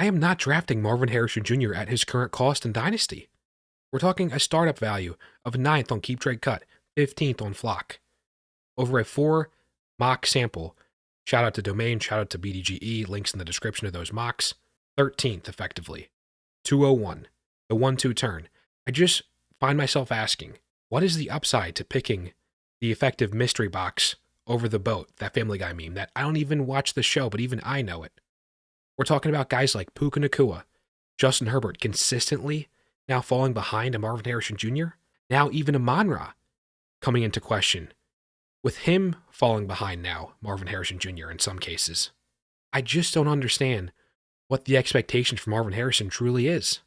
I am not drafting Marvin Harrison Jr. at his current cost in Dynasty. We're talking a startup value of 9th on Keep Trade Cut, 15th on Flock. Over a 4 mock sample, shout out to Domain, shout out to BDGE, links in the description of those mocks, 13th effectively, 201, the 1-2 turn. I just find myself asking, what is the upside to picking the effective mystery box over the boat, that Family Guy meme that I don't even watch the show, but even I know it. We're talking about guys like Puka Nacua, Justin Herbert consistently now falling behind a Marvin Harrison Jr., now even a Amon-Ra coming into question. With him falling behind now, Marvin Harrison Jr. in some cases. I just don't understand what the expectation for Marvin Harrison truly is.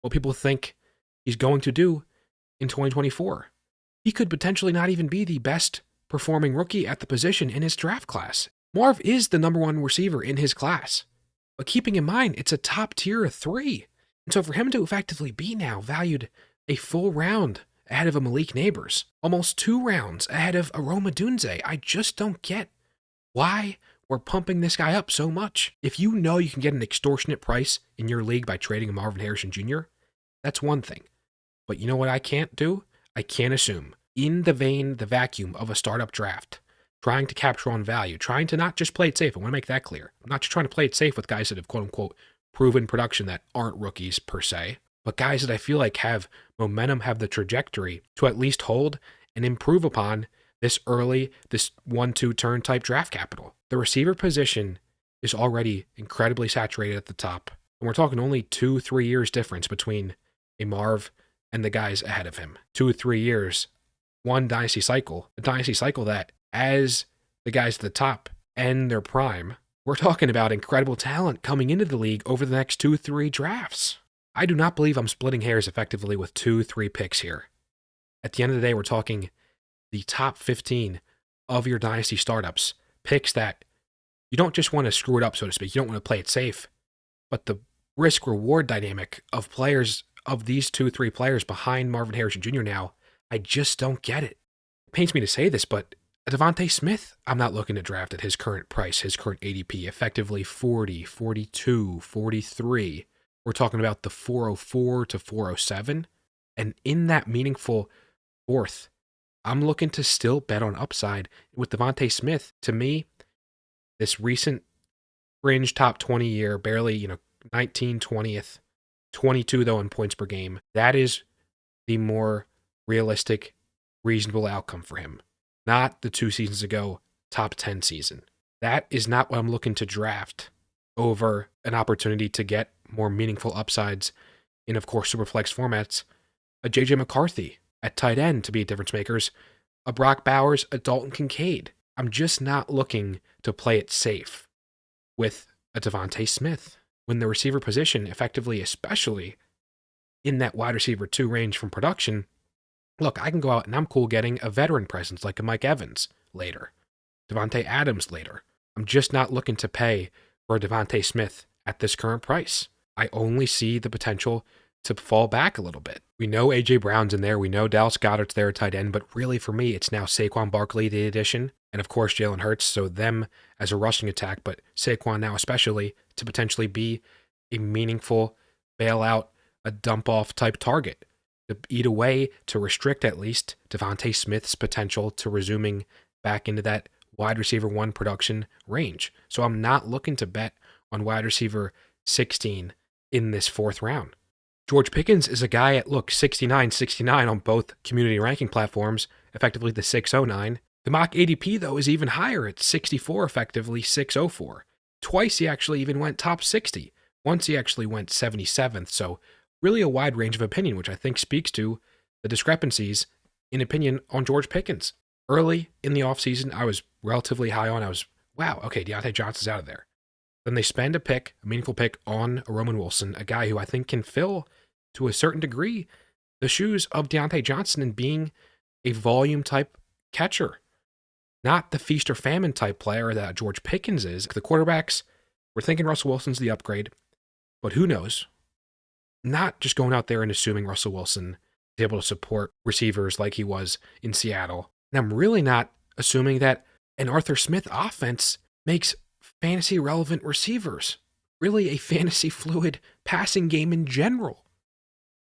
What people think he's going to do in 2024. He could potentially not even be the best performing rookie at the position in his draft class. Marv is the number 1 receiver in his class. But keeping in mind, it's a top tier 3. And so for him to effectively be now valued a full round ahead of a Malik Neighbors, almost 2 rounds ahead of Aroma Dunze, I just don't get why we're pumping this guy up so much. If you know you can get an extortionate price in your league by trading a Marvin Harrison Jr., that's one thing. But you know what I can't do? I can't assume, in the vacuum of a startup draft, trying to capture on value, trying to not just play it safe. I want to make that clear. I'm not just trying to play it safe with guys that have quote-unquote proven production that aren't rookies per se, but guys that I feel like have momentum, have the trajectory to at least hold and improve upon this 1-2 turn type draft capital. The receiver position is already incredibly saturated at the top, and we're talking only 2-3 years difference between a Marv and the guys ahead of him. 2-3 years, one dynasty cycle, a dynasty cycle that, as the guys at the top end their prime, we're talking about incredible talent coming into the league over the next 2-3 drafts. I do not believe I'm splitting hairs effectively with 2-3 picks here. At the end of the day, we're talking the top 15 of your dynasty startups, picks that you don't just want to screw it up, so to speak. You don't want to play it safe, but the risk-reward dynamic of players, of these 2-3 players behind Marvin Harrison Jr. now, I just don't get it. It pains me to say this, but Devontae Smith, I'm not looking to draft at his current price, his current ADP, effectively 40, 42, 43. We're talking about the 404 to 407. And in that meaningful 4th, I'm looking to still bet on upside with Devontae Smith. To me, this recent fringe top 20 year, barely, 19, 20th, 22 though in points per game, that is the more realistic, reasonable outcome for him. Not the 2 seasons ago top 10 season. That is not what I'm looking to draft over an opportunity to get more meaningful upsides in, of course, Superflex formats. A JJ McCarthy at tight end to be a difference makers, a Brock Bowers, a Dalton Kincaid. I'm just not looking to play it safe with a Devontae Smith when the receiver position, effectively, especially in that wide receiver 2 range from production. Look, I can go out and I'm cool getting a veteran presence like a Mike Evans later, Devontae Adams later. I'm just not looking to pay for a Devontae Smith at this current price. I only see the potential to fall back a little bit. We know A.J. Brown's in there. We know Dallas Goedert's there at tight end, but really for me, it's now Saquon Barkley, the addition, and of course Jalen Hurts, so them as a rushing attack, but Saquon now especially to potentially be a meaningful bailout, a dump-off type target, to eat away, to restrict at least Devontae Smith's potential to resuming back into that wide receiver 1 production range. So I'm not looking to bet on wide receiver 16 in this 4th round. George Pickens is a guy at, 69 on both community ranking platforms, effectively the 609. The mock ADP, though, is even higher at 64, effectively 604. Twice he actually even went top 60. Once he actually went 77th, so really a wide range of opinion, which I think speaks to the discrepancies in opinion on George Pickens. Early in the offseason, I was relatively high on. I was, wow, okay, Deontay Johnson's out of there. Then they spend a meaningful pick on a Roman Wilson, a guy who I think can fill, to a certain degree, the shoes of Deontay Johnson in being a volume-type catcher. Not the feast or famine type player that George Pickens is. The quarterbacks, we're thinking Russell Wilson's the upgrade, but who knows? Not just going out there and assuming Russell Wilson is able to support receivers like he was in Seattle. And I'm really not assuming that an Arthur Smith offense makes fantasy relevant receivers. really a fantasy fluid passing game in general.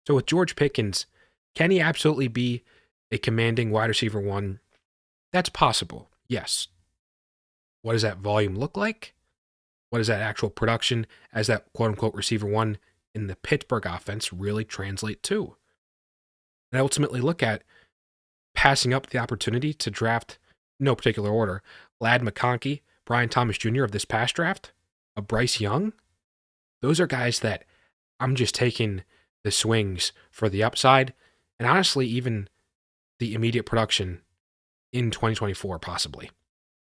So with George Pickens, can he absolutely be a commanding wide receiver one? That's possible, yes. What does that volume look like? What does that actual production as that quote-unquote receiver one in the Pittsburgh offense really translate to? And I ultimately look at passing up the opportunity to draft, no particular order, Lad McConkey, Brian Thomas Jr. of this past draft, a Bryce Young. Those are guys that I'm just taking the swings for the upside, and honestly, even the immediate production in 2024, possibly.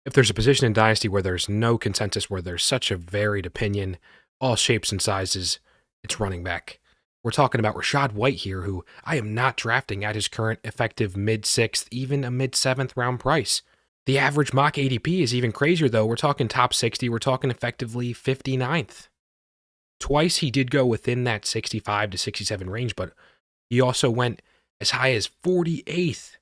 If there's a position in Dynasty where there's no consensus, where there's such a varied opinion, all shapes and sizes, it's running back. We're talking about Rachaad White here, who I am not drafting at his current effective mid-6th, even a mid-7th round price. The average mock ADP is even crazier, though. We're talking top 60. We're talking effectively 59th. Twice he did go within that 65 to 67 range, but he also went as high as 48th.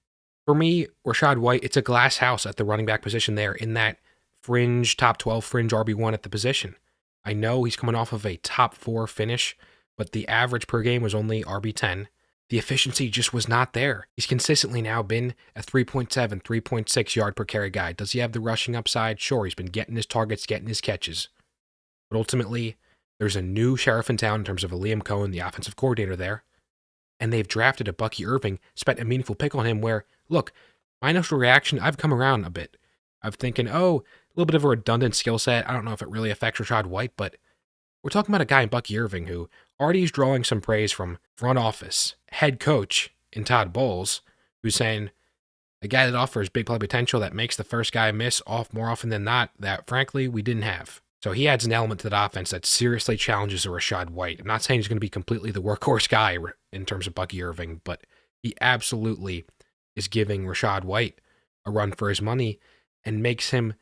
For me, Rachaad White, it's a glass house at the running back position there in that fringe, top 12 fringe RB1 at the position. I know he's coming off of a top 4 finish, but the average per game was only RB10. The efficiency just was not there. He's consistently now been a 3.7, 3.6 yard per carry guy. Does he have the rushing upside? Sure, he's been getting his targets, getting his catches. But ultimately, there's a new sheriff in town in terms of a Liam Cohen, the offensive coordinator there. And they've drafted a Bucky Irving, spent a meaningful pick on him where, look, my initial reaction, I've come around a bit. I'm thinking, oh, a little bit of a redundant skill set. I don't know if it really affects Rachaad White, but we're talking about a guy in Bucky Irving who already is drawing some praise from front office, head coach in Todd Bowles, who's saying a guy that offers big play potential that makes the first guy miss off more often than not that, frankly, we didn't have. So he adds an element to that offense that seriously challenges a Rachaad White. I'm not saying he's going to be completely the workhorse guy in terms of Bucky Irving, but he absolutely is giving Rachaad White a run for his money and makes him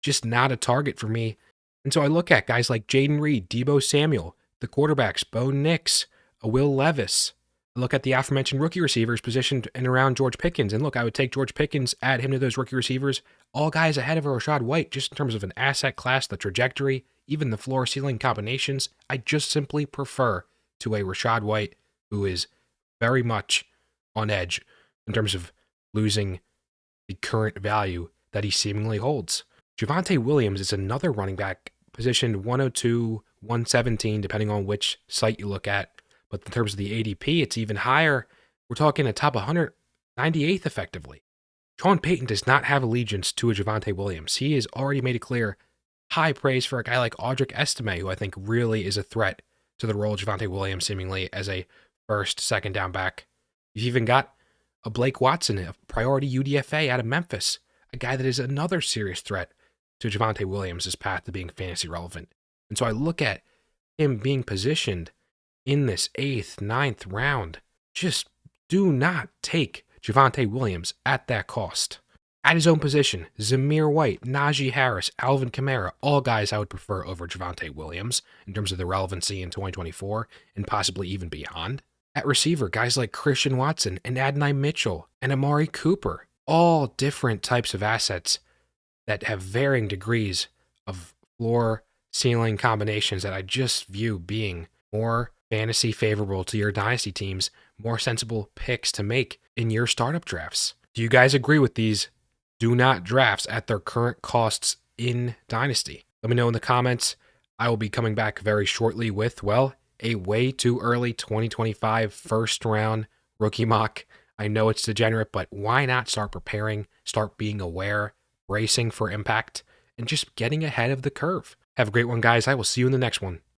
just not a target for me. And so I look at guys like Jaden Reed, Deebo Samuel, the quarterbacks, Bo Nix, a Will Levis. I look at the aforementioned rookie receivers positioned in around George Pickens. And look, I would take George Pickens, add him to those rookie receivers, all guys ahead of a Rachaad White, just in terms of an asset class, the trajectory, even the floor ceiling combinations. I just simply prefer to a Rachaad White who is very much on edge in terms of losing the current value that he seemingly holds. Javonte Williams is another running back positioned 102, 117, depending on which site you look at. But in terms of the ADP, it's even higher. We're talking a top 198th effectively. Sean Payton does not have allegiance to a Javonte Williams. He has already made it clear high praise for a guy like Audric Estime, who I think really is a threat to the role of Javonte Williams, seemingly as a first, second down back. You've even got a Blake Watson, a priority UDFA out of Memphis, a guy that is another serious threat to Javonte Williams' path to being fantasy relevant. And so I look at him being positioned in this 8th, 9th round. Just do not take Javonte Williams at that cost. At his own position, Zamir White, Najee Harris, Alvin Kamara, all guys I would prefer over Javonte Williams in terms of the relevancy in 2024 and possibly even beyond. At receiver, guys like Christian Watson and Adonai Mitchell and Amari Cooper, all different types of assets that have varying degrees of floor ceiling combinations that I just view being more fantasy favorable to your dynasty teams, more sensible picks to make in your startup drafts. Do you guys agree with these do not drafts at their current costs in dynasty? Let me know in the comments. I will be coming back very shortly with, well, a way too early 2025 first round rookie mock. I know it's degenerate, but why not start preparing, start being aware, bracing for impact, and just getting ahead of the curve? Have a great one, guys. I will see you in the next one.